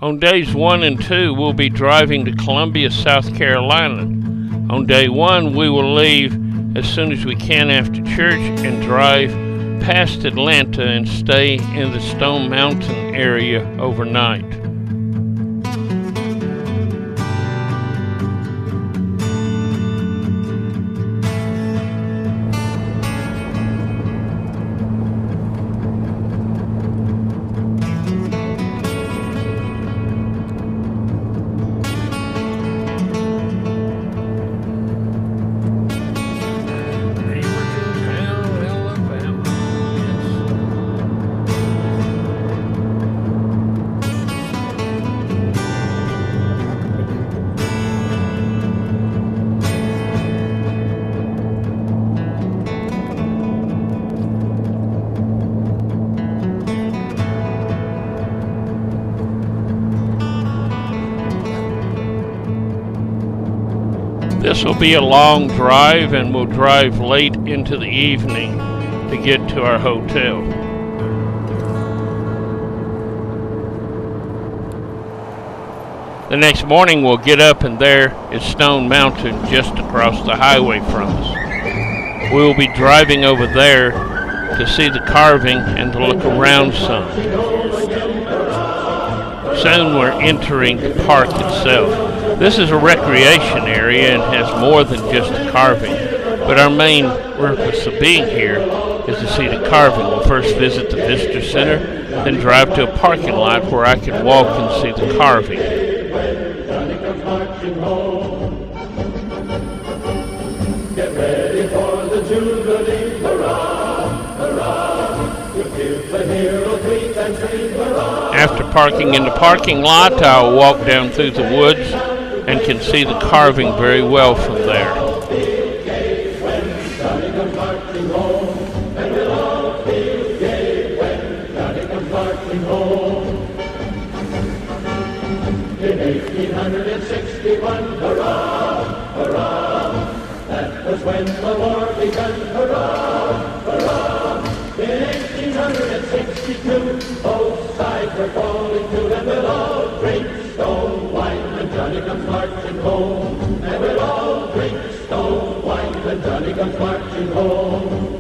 On days 1 and 2, we'll be driving to Columbia, South Carolina. On day 1, we will leave as soon as we can after church and drive past Atlanta and stay in the Stone Mountain area overnight. This will be a long drive, and we'll drive late into the evening to get to our hotel. The next morning we'll get up, and there is Stone Mountain just across the highway from us. We will be driving over there to see the carving and to look around some. Soon we're entering the park itself. This is a recreation area and has more than just the carving, but our main purpose of being here is to see the carving. We'll first visit the visitor center, then drive to a parking lot where I can walk and see the carving. Get ready for the Jubilee, hurrah, hurrah, we'll give the hero tweet and treat, hurrah. After parking in the parking lot, I'll walk down through the woods and can see the carving very well from there. In 1861, hurrah, hurrah, that was when the war began, hurrah, hurrah. In 1862, both sides were falling to, and we'll all drink stone wine when Johnny comes marching home. And we'll all drink stone wine when Johnny comes marching home.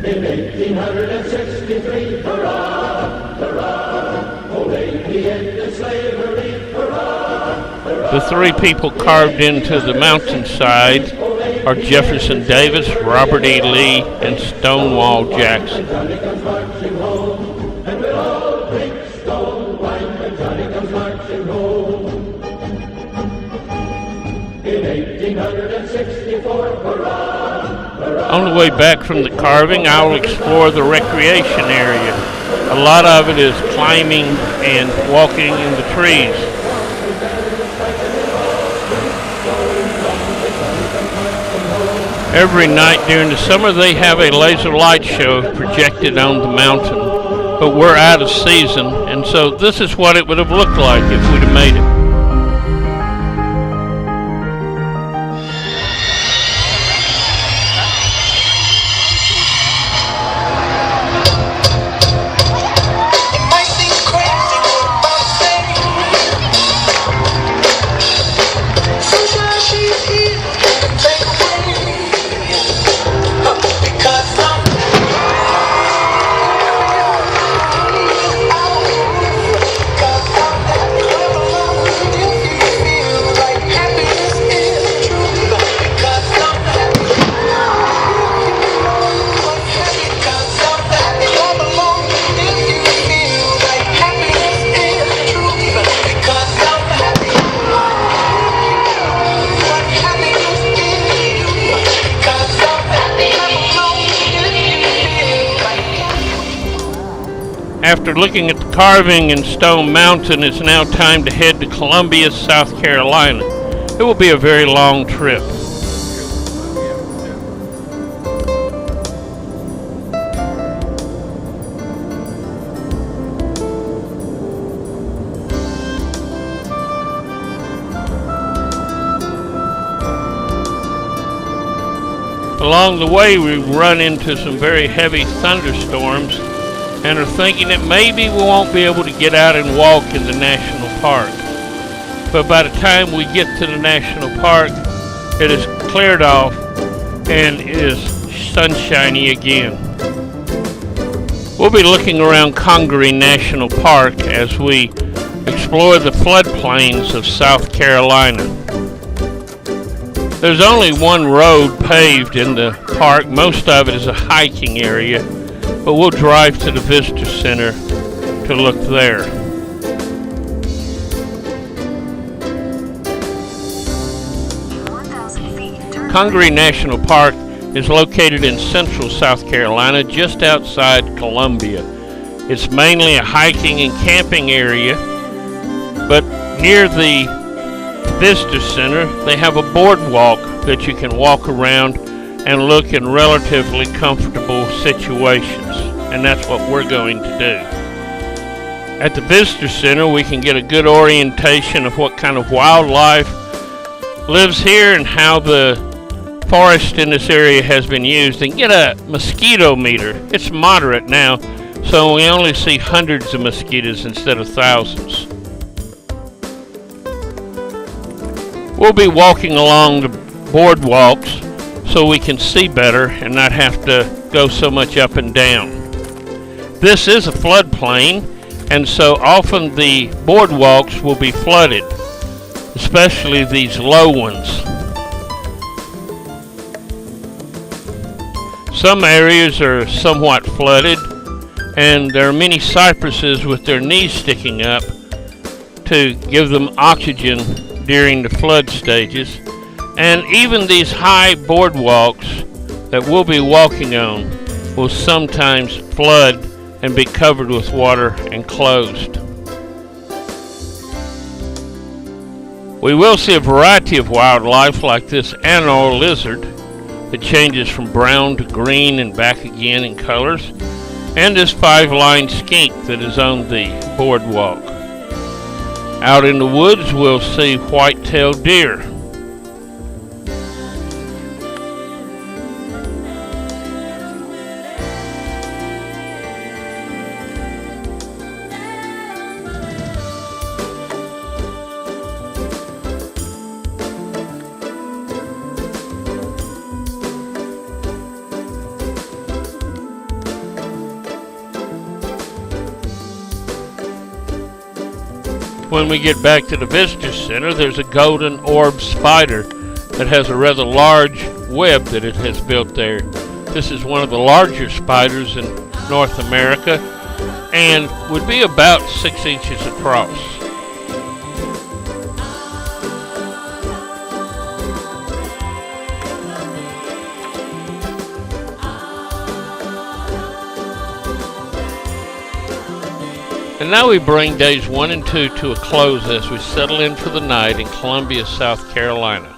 In 1863, hurrah, hurrah, old Davy ended slavery, hurrah, hurrah. The three people carved into the mountainside are Jefferson Davis, Robert E. Lee, and Stonewall Jackson. On the way back from the carving, I will explore the recreation area. A lot of it is climbing and walking in the trees. Every night during the summer they have a laser light show projected on the mountain, but we're out of season, and so this is what it would have looked like if we'd have made it. After looking at the carving in Stone Mountain, it's now time to head to Columbia, South Carolina. It will be a very long trip. Along the way, we run into some very heavy thunderstorms and are thinking that maybe we won't be able to get out and walk in the national park. But by the time we get to the national park, it is cleared off and it is sunshiny again. We'll be looking around Congaree National Park as we explore the floodplains of South Carolina. There's only one road paved in the park. Most of it is a hiking area, but we'll drive to the Visitor Center to look there. Congaree National Park is located in central South Carolina, just outside Columbia. It's mainly a hiking and camping area, but near the Visitor Center, they have a boardwalk that you can walk around and look in relatively comfortable situations, and that's what we're going to do. At the Visitor Center, we can get a good orientation of what kind of wildlife lives here and how the forest in this area has been used, and get a mosquito meter. It's moderate now, so we only see hundreds of mosquitoes instead of thousands. We'll be walking along the boardwalks so we can see better and not have to go so much up and down. This is a floodplain, and so often the boardwalks will be flooded, especially these low ones. Some areas are somewhat flooded, and there are many cypresses with their knees sticking up to give them oxygen during the flood stages. And even these high boardwalks that we'll be walking on will sometimes flood and be covered with water and closed. We will see a variety of wildlife like this Anauer lizard that changes from brown to green and back again in colors, and this 5-line skink that is on the boardwalk. Out in the woods, we'll see white-tailed deer. When we get back to the Visitor Center, there's a golden orb spider that has a rather large web that it has built there. This is one of the larger spiders in North America and would be about 6 inches across. And now we bring days 1 and 2 to a close as we settle in for the night in Columbia, South Carolina.